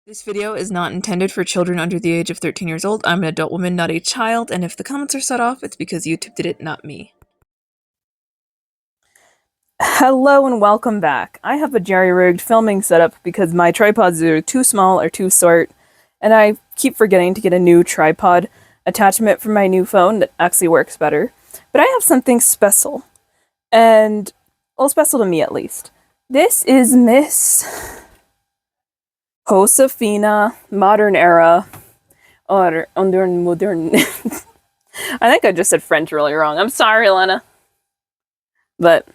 This video is not intended for children under the age of 13 years old. I'm an adult woman, not a child, and if the comments are set off, it's because YouTube did it, not me. Hello and welcome back. I have a jerry-rigged filming setup because my tripods are too small or too short, and I keep forgetting to get a new tripod attachment for my new phone that actually works better. But I have something special, and, well, special to me at least. This is Miss Josefina, modern era, or modern. I think I just said French really wrong. I'm sorry, Lena. But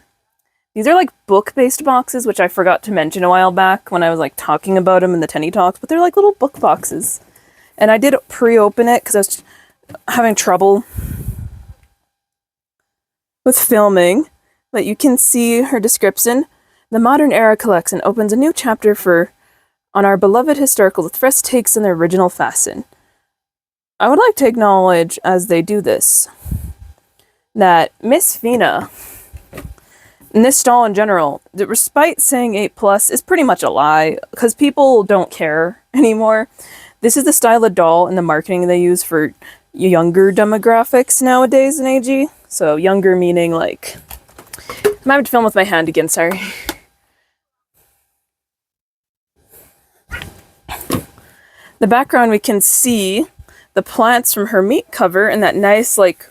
these are like book-based boxes, which I forgot to mention a while back when I was like talking about them in the Tenny Talks, but they're like little book boxes. And I did pre-open it because I was having trouble with filming, but you can see her description. The Modern Era Collection opens a new chapter on our beloved historicals with fresh takes in their original fashion. I would like to acknowledge, as they do this, that Miss Fina, and this doll in general, despite saying 8+, is pretty much a lie, because people don't care anymore. This is the style of doll and the marketing they use for younger demographics nowadays in AG. So younger meaning like... I'm having to film with my hand again, sorry. The background, we can see the plants from her meat cover and that nice, like,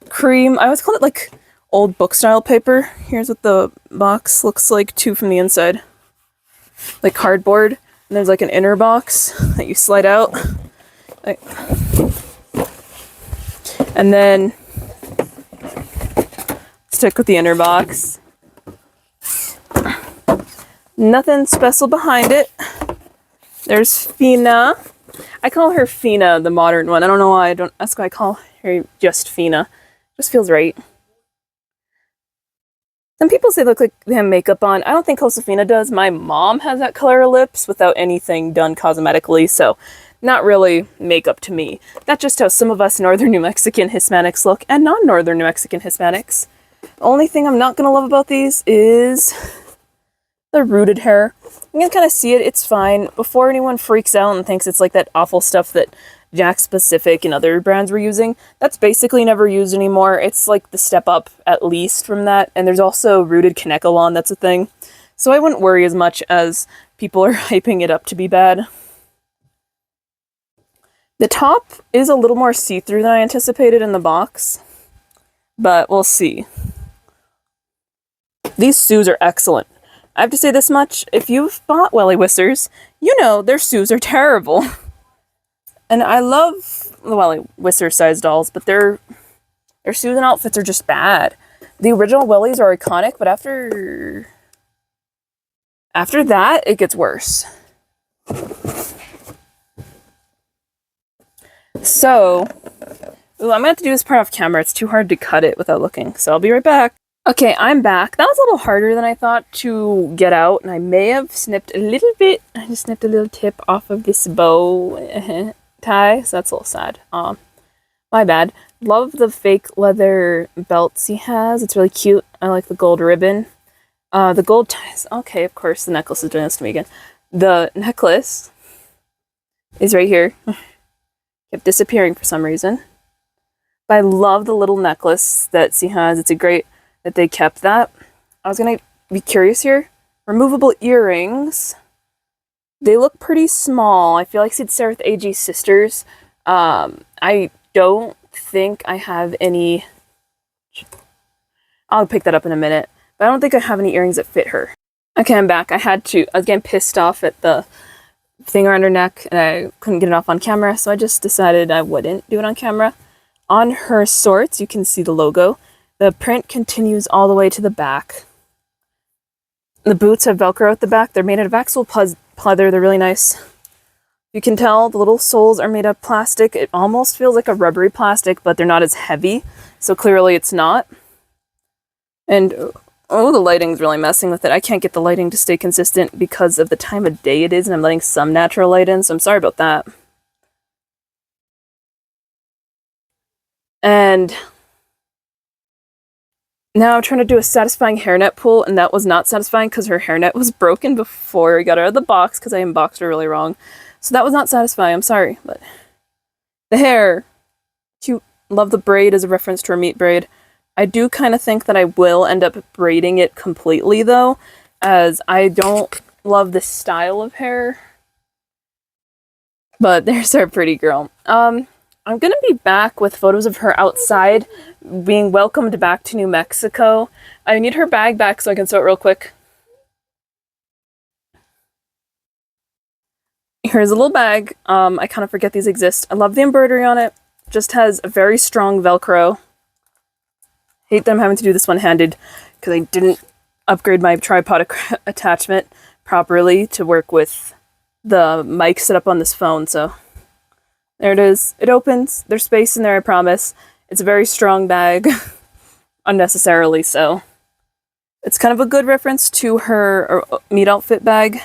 cream... I always call it, like, old book style paper. Here's what the box looks like too from the inside. Like cardboard. And there's like an inner box that you slide out. And then stick with the inner box. Nothing special behind it. There's Fina. I call her Fina, the modern one. I don't know why that's why I call her just Fina. Just feels right. Some people say they look like they have makeup on. I don't think Josefina does. My mom has that color of lips without anything done cosmetically, so not really makeup to me. That's just how some of us Northern New Mexican Hispanics look, and non-Northern New Mexican Hispanics. The only thing I'm not going to love about these is the rooted hair. You can kind of see it. It's fine. Before anyone freaks out and thinks it's like that awful stuff that Jack Pacific and other brands were using, that's basically never used anymore. It's like the step up at least from that, and there's also rooted Kanekalon, that's a thing. So I wouldn't worry as much as people are hyping it up to be bad. The top is a little more see-through than I anticipated in the box, but we'll see. These shoes are excellent. I have to say this much, if you've bought Welly Whisters, you know their shoes are terrible. And I love the Welly Whisker size dolls, but their shoes and outfits are just bad. The original Wellies are iconic, but after that, it gets worse. So, I'm gonna have to do this part off camera. It's too hard to cut it without looking, so I'll be right back. Okay, I'm back. That was a little harder than I thought to get out, and I may have snipped a little bit. I just snipped a little tip off of this bow tie, so that's a little sad. My bad. Love the fake leather belts he has. It's really cute. I like the gold ribbon. The gold ties. Okay, of course, the necklace is doing this to me again. The necklace is right here. Kept disappearing for some reason. But I love the little necklace that she has. It's a great that they kept that. I was gonna be curious here. Removable earrings. They look pretty small. I feel like it's Sarah with AG's sisters. I don't think I have any... I'll pick that up in a minute. But I don't think I have any earrings that fit her. Okay, I'm back. I was getting pissed off at the thing around her neck, and I couldn't get it off on camera, so I just decided I wouldn't do it on camera. On her shorts, you can see the logo. The print continues all the way to the back. The boots have Velcro at the back. They're made out of actual pleather. They're really nice. You can tell the little soles are made of plastic. It almost feels like a rubbery plastic, but they're not as heavy, so clearly it's not. And, oh, the lighting's really messing with it. I can't get the lighting to stay consistent because of the time of day it is, and I'm letting some natural light in, so I'm sorry about that. And now I'm trying to do a satisfying hairnet pull, and that was not satisfying because her hairnet was broken before I got her out of the box because I unboxed her really wrong. So that was not satisfying, I'm sorry, but the hair, cute. Love the braid as a reference to her meat braid. I do kind of think that I will end up braiding it completely though, as I don't love this style of hair. But there's our pretty girl. I'm gonna be back with photos of her outside, being welcomed back to New Mexico. I need her bag back so I can sew it real quick. Here's a little bag. I kind of forget these exist. I love the embroidery on it. Just has a very strong Velcro. Hate that I'm having to do this one-handed because I didn't upgrade my tripod attachment properly to work with the mic set up on this phone, so there it is. It opens. There's space in there, I promise. It's a very strong bag, unnecessarily so. It's kind of a good reference to her meat outfit bag.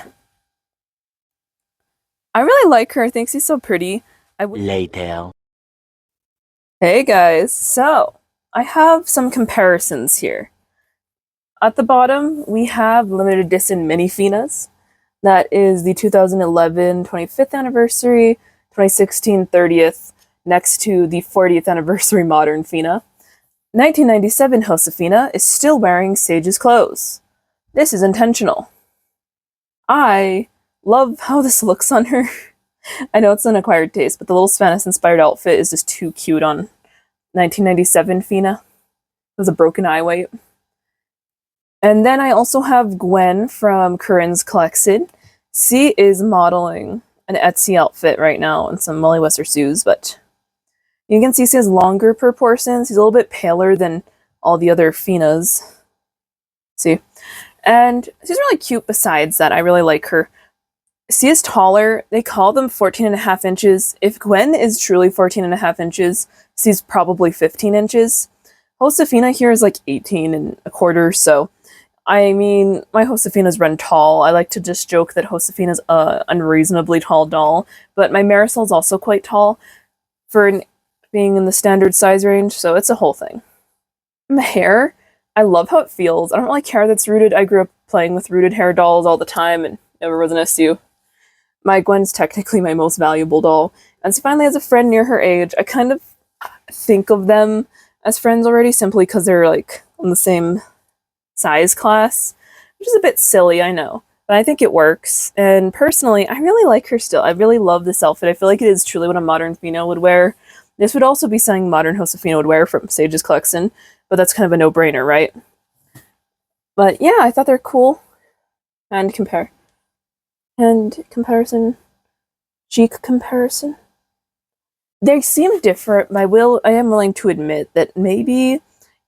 I really like her. I think she's so pretty. Later. Hey guys, so I have some comparisons here. At the bottom, we have limited edition mini Finas. That is the 2011 25th anniversary, 2016 30th, next to the 40th anniversary modern Fina. 1997 Josefina is still wearing Sage's clothes. This is intentional. I love how this looks on her. I know it's an acquired taste, but the little Spanish-inspired outfit is just too cute on 1997 Fina. It was a broken eye white. And then I also have Gwen from Corinne's collection. She is modeling an Etsy outfit right now and some Molly Wester shoes, but you can see she has longer proportions. She's a little bit paler than all the other Finas. See? And she's really cute besides that. I really like her. She is taller. They call them 14.5 inches. If Gwen is truly 14.5 inches, she's probably 15 inches. Josefina here is like 18.25, so I mean, my Josefina's run tall. I like to just joke that Josefina's a unreasonably tall doll, but my Marisol's also quite tall for being in the standard size range, so it's a whole thing. The hair, I love how it feels. I don't really care that it's rooted. I grew up playing with rooted hair dolls all the time and never was an issue. My Gwen's technically my most valuable doll, and she finally has a friend near her age. I kind of think of them as friends already simply because they're like on the same size class, which is a bit silly, I know, but I think it works. And personally, I really like her still. I really love this outfit. I feel like it is truly what a modern Fina would wear. This would also be something modern Josefina would wear from Sage's collection, but that's kind of a no-brainer, right? But yeah, I thought they're cool. And comparison. Cheek comparison. They seem different. I am willing to admit that maybe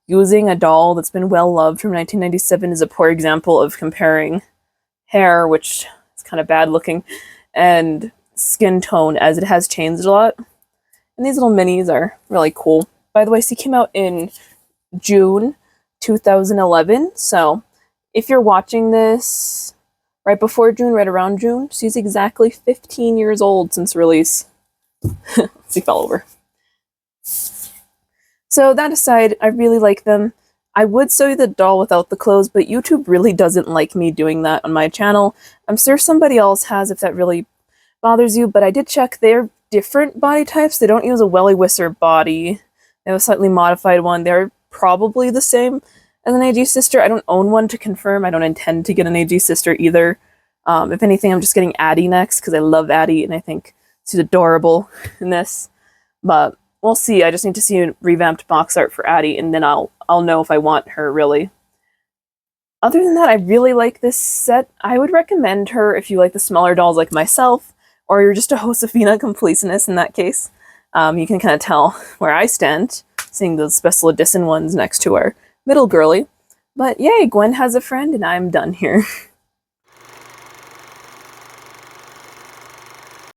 using a doll that's been well loved from 1997 is a poor example of comparing hair, which is kind of bad looking, and skin tone, as it has changed a lot. And these little minis are really cool. By the way, she came out in June 2011, so if you're watching this right before June, right around June, she's exactly 15 years old since release. She fell over. So that aside, I really like them. I would sew the doll without the clothes, but YouTube really doesn't like me doing that on my channel. I'm sure somebody else has if that really bothers you, but I did check they're different body types. They don't use a Welly Wisser body. They have a slightly modified one. They're probably the same as an AG sister. I don't own one to confirm. I don't intend to get an AG sister either. If anything, I'm just getting Addie next because I love Addie and I think she's adorable in this. But we'll see. I just need to see a revamped box art for Addie, and then I'll know if I want her, really. Other than that, I really like this set. I would recommend her if you like the smaller dolls like myself, or you're just a Josefina completionist in that case. You can kind of tell where I stand, seeing those special edition ones next to our middle girly. But yay, Gwen has a friend, and I'm done here.